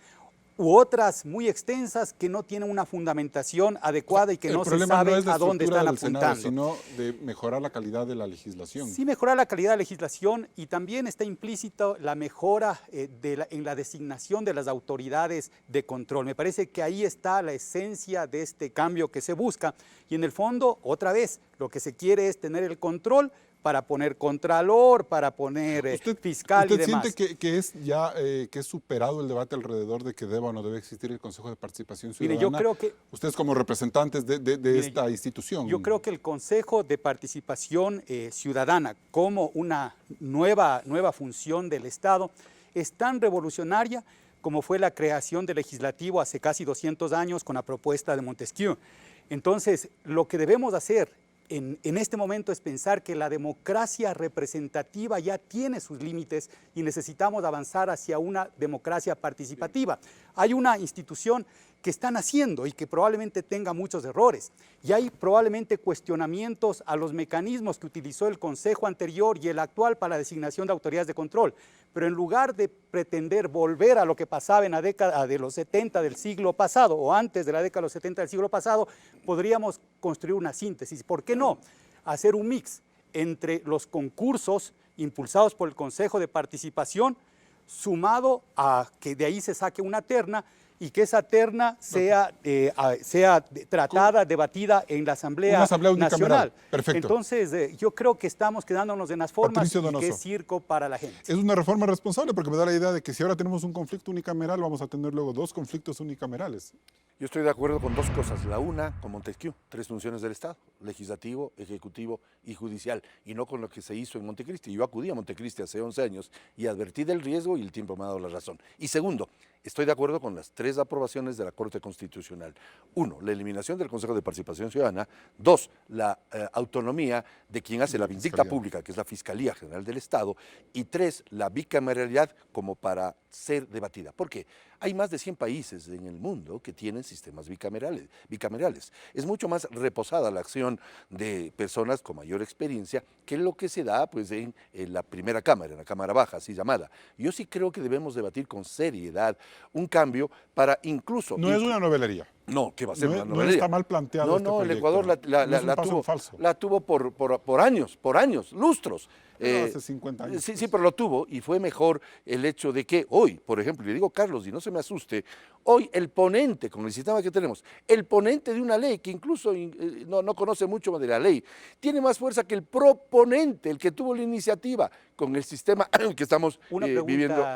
u otras muy extensas que no tienen una fundamentación adecuada y que no se sabe a dónde están apuntando. Sino de mejorar la calidad de la legislación. Sí, mejorar la calidad de la legislación y también está implícito la mejora en la designación de las autoridades de control. Me parece que ahí está la esencia de este cambio que se busca y en el fondo, otra vez, lo que se quiere es tener el control para poner contralor, para poner fiscal y demás. ¿Usted siente que es superado el debate alrededor de que deba o no debe existir el Consejo de Participación Ciudadana? Mire, yo creo que ustedes como representantes de esta institución. Yo creo que el Consejo de Participación Ciudadana como una nueva función del Estado es tan revolucionaria como fue la creación del legislativo hace casi 200 años con la propuesta de Montesquieu. Entonces, lo que debemos hacer en este momento es pensar que la democracia representativa ya tiene sus límites y necesitamos avanzar hacia una democracia participativa. Hay una institución que están haciendo y que probablemente tenga muchos errores. Y hay probablemente cuestionamientos a los mecanismos que utilizó el Consejo anterior y el actual para la designación de autoridades de control. Pero en lugar de pretender volver a lo que pasaba en la década de los 70 del siglo pasado o antes de la década de los 70 del siglo pasado, podríamos construir una síntesis. ¿Por qué no? Hacer un mix entre los concursos impulsados por el Consejo de Participación, sumado a que de ahí se saque una terna y que esa terna sea tratada, debatida en la Asamblea Nacional. Perfecto. Entonces, yo creo que estamos quedándonos en las formas y que es circo para la gente. Es una reforma responsable porque me da la idea de que si ahora tenemos un conflicto unicameral, vamos a tener luego 2 conflictos unicamerales. Yo estoy de acuerdo con 2 cosas. La una, con Montesquieu, 3 funciones del Estado, legislativo, ejecutivo y judicial, y no con lo que se hizo en Montecristi. Yo acudí a Montecristi hace 11 años y advertí del riesgo y el tiempo me ha dado la razón. Y segundo, estoy de acuerdo con las 3 aprobaciones de la Corte Constitucional. 1, la eliminación del Consejo de Participación Ciudadana. 2, la autonomía de quien hace la vindicta pública, que es la Fiscalía General del Estado. Y 3, la bicameralidad como para ser debatida. ¿Por qué? Hay más de 100 países en el mundo que tienen sistemas bicamerales. Es mucho más reposada la acción de personas con mayor experiencia que lo que se da pues, en la primera cámara, en la cámara baja, así llamada. Yo sí creo que debemos debatir con seriedad un cambio para incluso... No es una novelería. No, ¿qué va a ser una No novelería? está mal planteado este No, el proyecto. Ecuador No es un paso en falso. la tuvo por años, lustros. Pero hace 50 años. Sí, pero lo tuvo y fue mejor el hecho de que hoy, por ejemplo, le digo Carlos, y no se me asuste, hoy el ponente, con el sistema que tenemos, el ponente de una ley que incluso no conoce mucho de la ley, tiene más fuerza que el proponente, el que tuvo la iniciativa con el sistema que estamos Una pregunta, viviendo.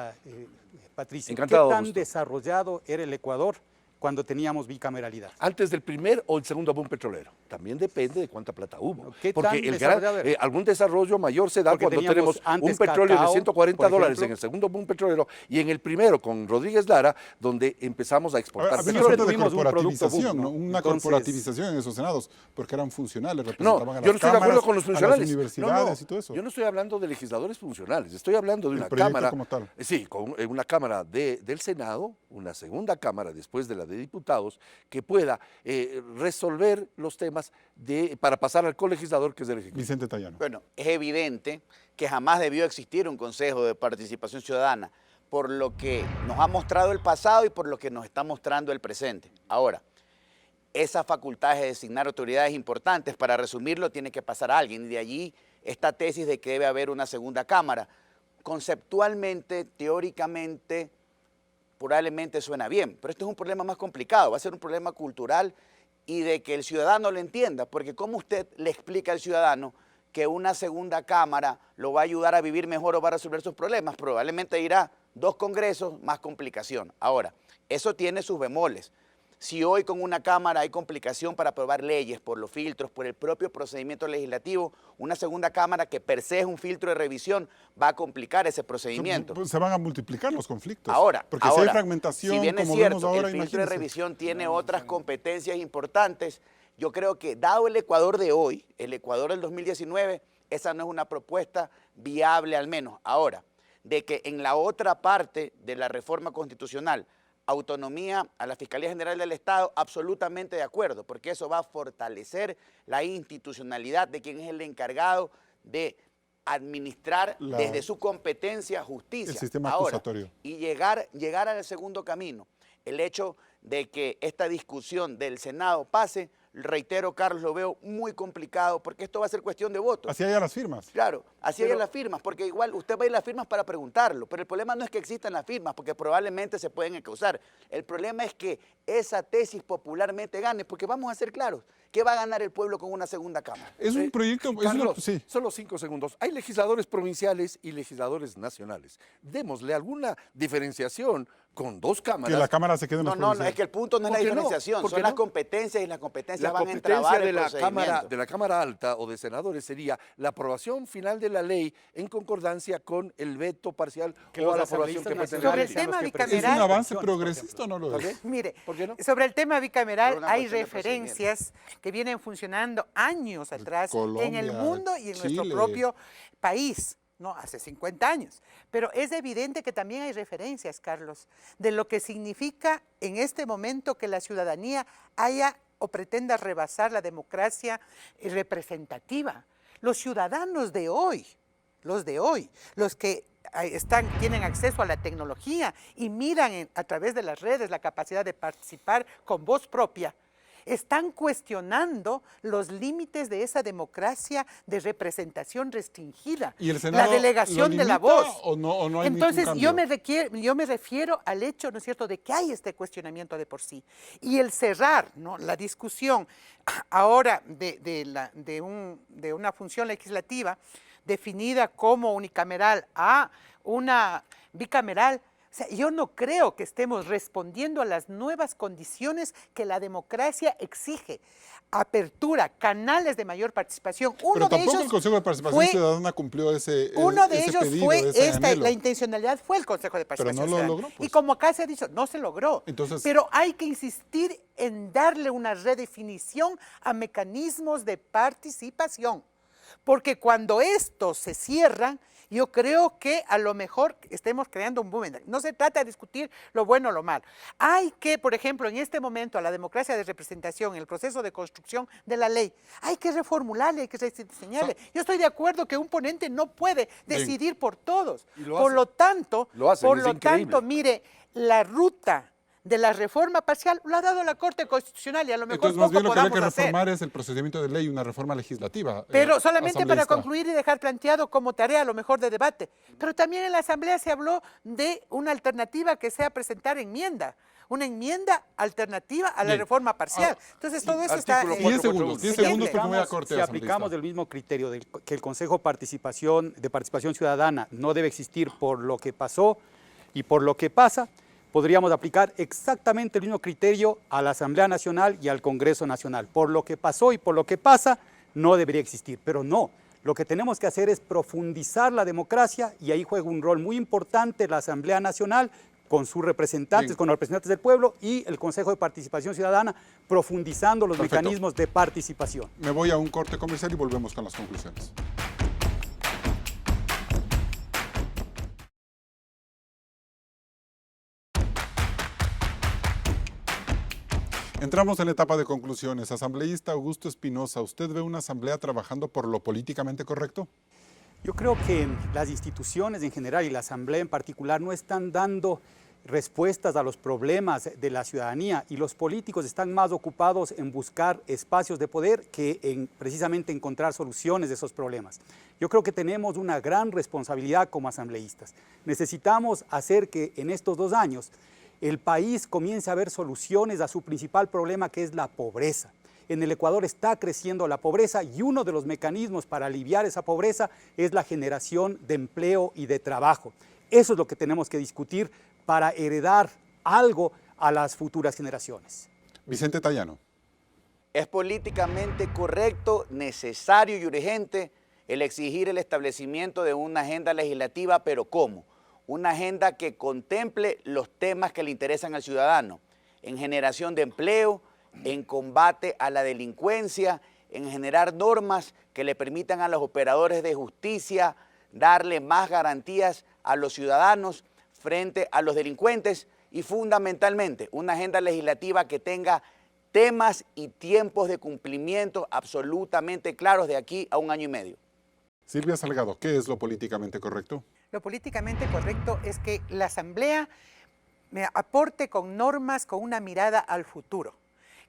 Patricio, Encantado, ¿qué tan Augusto. desarrollado era el Ecuador cuando teníamos bicameralidad? Antes del primer o el segundo boom petrolero. También depende de cuánta plata hubo. ¿Qué Porque tan desarrollado era? algún desarrollo mayor se da Porque cuando teníamos tenemos antes un petróleo cacao, de 140 por dólares ejemplo. en el segundo boom petrolero y en el primero con Rodríguez Lara, donde empezamos a exportar Había una Siempre suerte de tuvimos un producto corporativización, boom, ¿no? ¿no? Una Entonces- corporativización en esos senados, porque eran funcionales, No, representaban a yo no las estoy de acuerdo cámaras, con los a las funcionales. universidades y todo eso. Yo no estoy hablando de legisladores funcionales, estoy hablando de El una proyecto cámara. como tal. Sí, con una cámara del Senado, una segunda cámara después de la de diputados, que pueda resolver los temas para pasar al colegislador, que es el Ejecutivo. Vicente Tallano. Bueno, es evidente que jamás debió existir un Consejo de Participación Ciudadana, por lo que nos ha mostrado el pasado y por lo que nos está mostrando el presente. Ahora, esas facultades de designar autoridades importantes, para resumirlo, tiene que pasar a alguien. Y de allí esta tesis de que debe haber una segunda cámara. Conceptualmente, teóricamente, probablemente suena bien, pero esto es un problema más complicado, va a ser un problema cultural y de que el ciudadano lo entienda, porque ¿cómo usted le explica al ciudadano que una segunda cámara lo va a ayudar a vivir mejor o va a resolver sus problemas? Probablemente irá 2 congresos, más complicación. Ahora, eso tiene sus bemoles. Si hoy con una cámara hay complicación para aprobar leyes por los filtros, por el propio procedimiento legislativo, una segunda cámara que per se es un filtro de revisión va a complicar ese procedimiento. Se van a multiplicar los conflictos. Ahora, porque si hay fragmentación, si bien es como cierto, vemos ahora, el filtro de imagínense. revisión tiene otras competencias importantes, yo creo que dado el Ecuador de hoy, el Ecuador del 2019, esa no es una propuesta viable al menos. Ahora, de que en la otra parte de la reforma constitucional, autonomía a la Fiscalía General del Estado, absolutamente de acuerdo, porque eso va a fortalecer la institucionalidad de quien es el encargado de administrar desde su competencia justicia. El sistema ahora, acusatorio. y llegar al segundo camino, el hecho de que esta discusión del Senado pase, reitero, Carlos, lo veo muy complicado, porque esto va a ser cuestión de votos. Así hay a las firmas. Claro, así hay las firmas, porque igual usted va a ir a las firmas para preguntarlo, pero el problema no es que existan las firmas, porque probablemente se pueden encauzar. El problema es que esa tesis popularmente gane, porque vamos a ser claros, ¿qué va a ganar el pueblo con una segunda cámara? Es un proyecto... es una- Carlos, sí. solo 5 segundos. Hay legisladores provinciales y legisladores nacionales. Démosle alguna diferenciación con 2 cámaras. Que la Cámara se quede en No, los no, no, provinciales. es que el punto no es la ¿Por qué no? diferenciación, ¿Por qué son las no? competencias y las competencias La van a competencia entrabar de el la, cámara, procedimiento. de la Cámara Alta o de senadores sería la aprobación final de la ley en concordancia con el veto parcial Que o los la aprobación asambleístas que pretende Sobre la el ley. tema sean los que ¿Es bicameral, un avance por progresista o no lo ¿Por es? qué? Mire, ¿Por qué no? sobre el tema Por bicameral una hay cuestión de procedimiento. referencias que vienen funcionando años atrás en el Colombia, mundo y en nuestro Chile. propio país, ¿no? Hace 50 años. Pero es evidente que también hay referencias, Carlos, de lo que significa en este momento que la ciudadanía haya o pretenda rebasar la democracia representativa. Los ciudadanos de hoy, los que tienen acceso a la tecnología y miran a través de las redes la capacidad de participar con voz propia, están cuestionando los límites de esa democracia de representación restringida, ¿Y el Senado la delegación lo de la limita voz. o no hay ningún Entonces, cambio? yo me refiero al hecho, ¿no es cierto?, de que hay este cuestionamiento de por sí. Y el cerrar, ¿no?, la discusión ahora de una función legislativa definida como unicameral a una bicameral. O sea, yo no creo que estemos respondiendo a las nuevas condiciones que la democracia exige. Apertura, canales de mayor participación. Pero tampoco el Consejo de Participación Ciudadana cumplió ese Uno de ese ellos pedido, fue ese anhelo. la intencionalidad fue el Consejo de Pero no Participación lo Ciudadana. logró, pues. Y como acá se ha dicho, no se logró. Entonces- Pero hay que insistir en darle una redefinición a mecanismos de participación. Porque cuando estos se cierran, Yo creo que a lo mejor estemos creando un boomerang. No se trata de discutir lo bueno o lo malo. Hay que, por ejemplo, en este momento, a la democracia de representación, en el proceso de construcción de la ley, hay que reformularle, hay que rediseñarle. Yo estoy de acuerdo que un ponente no puede decidir por todos. Por lo tanto, mire, la ruta de la reforma parcial lo ha dado la Corte Constitucional y a lo mejor entonces, más bien lo que hay que hacer. reformar es el procedimiento de ley, una reforma legislativa. Pero solamente para concluir y dejar planteado como tarea a lo mejor de debate. Pero también en la Asamblea se habló de una alternativa que sea presentar enmienda. Una enmienda alternativa a la reforma parcial. Entonces todo eso está... 10 segundos porque me voy a corte. Si aplicamos el mismo criterio de que el Consejo de Participación Ciudadana no debe existir por lo que pasó y por lo que pasa, podríamos aplicar exactamente el mismo criterio a la Asamblea Nacional y al Congreso Nacional. Por lo que pasó y por lo que pasa, no debería existir. Pero no, lo que tenemos que hacer es profundizar la democracia y ahí juega un rol muy importante la Asamblea Nacional con sus representantes, con los representantes del pueblo y el Consejo de Participación Ciudadana, profundizando los mecanismos de participación. Me voy a un corte comercial y volvemos con las conclusiones. Entramos en la etapa de conclusiones. Asambleísta Augusto Espinosa, ¿usted ve una asamblea trabajando por lo políticamente correcto? Yo creo que las instituciones en general y la asamblea en particular no están dando respuestas a los problemas de la ciudadanía y los políticos están más ocupados en buscar espacios de poder que en precisamente encontrar soluciones de esos problemas. Yo creo que tenemos una gran responsabilidad como asambleístas. Necesitamos hacer que en estos 2 años el país comience a ver soluciones a su principal problema, que es la pobreza. En el Ecuador está creciendo la pobreza y uno de los mecanismos para aliviar esa pobreza es la generación de empleo y de trabajo. Eso es lo que tenemos que discutir para heredar algo a las futuras generaciones. Vicente Tayano. Es políticamente correcto, necesario y urgente el exigir el establecimiento de una agenda legislativa, pero ¿cómo? Una agenda que contemple los temas que le interesan al ciudadano, en generación de empleo, en combate a la delincuencia, en generar normas que le permitan a los operadores de justicia darle más garantías a los ciudadanos frente a los delincuentes y fundamentalmente una agenda legislativa que tenga temas y tiempos de cumplimiento absolutamente claros de aquí a 1 año y medio. Silvia Salgado, ¿qué es lo políticamente correcto? Lo políticamente correcto es que la Asamblea me aporte con normas, con una mirada al futuro,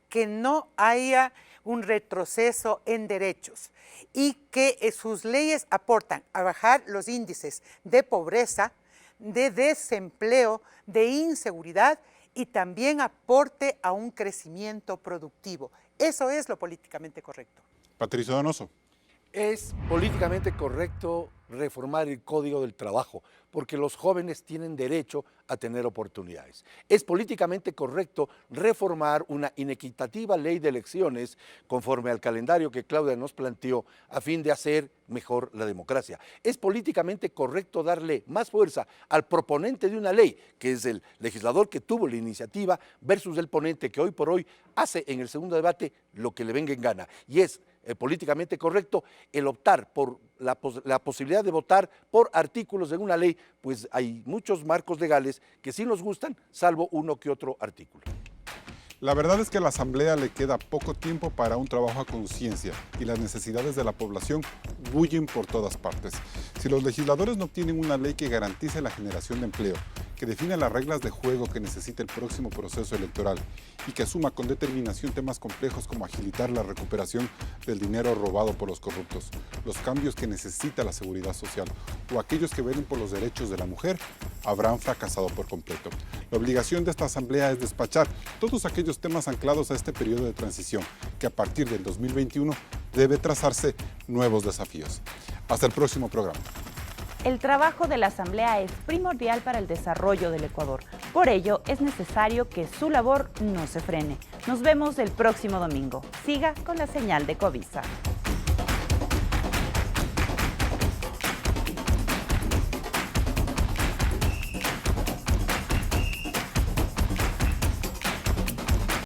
que no haya un retroceso en derechos y que sus leyes aportan a bajar los índices de pobreza, de desempleo, de inseguridad y también aporte a un crecimiento productivo. Eso es lo políticamente correcto. Patricio Donoso. Es políticamente correcto reformar el Código del Trabajo, porque los jóvenes tienen derecho a tener oportunidades. Es políticamente correcto reformar una inequitativa ley de elecciones conforme al calendario que Claudia nos planteó a fin de hacer mejor la democracia. Es políticamente correcto darle más fuerza al proponente de una ley, que es el legislador que tuvo la iniciativa, versus el ponente que hoy por hoy hace en el segundo debate lo que le venga en gana. Y es políticamente correcto el optar por la posibilidad de votar por artículos de una ley, pues hay muchos marcos legales que sí nos gustan, salvo uno que otro artículo. La verdad es que a la Asamblea le queda poco tiempo para un trabajo a conciencia y las necesidades de la población bullen por todas partes. Si los legisladores no obtienen una ley que garantice la generación de empleo, que define las reglas de juego que necesita el próximo proceso electoral y que asuma con determinación temas complejos como agilitar la recuperación del dinero robado por los corruptos, los cambios que necesita la seguridad social o aquellos que velen por los derechos de la mujer, habrán fracasado por completo. La obligación de esta Asamblea es despachar todos aquellos temas anclados a este periodo de transición que a partir del 2021 debe trazarse nuevos desafíos. Hasta el próximo programa. El trabajo de la Asamblea es primordial para el desarrollo del Ecuador. Por ello, es necesario que su labor no se frene. Nos vemos el próximo domingo. Siga con la señal de Covisa.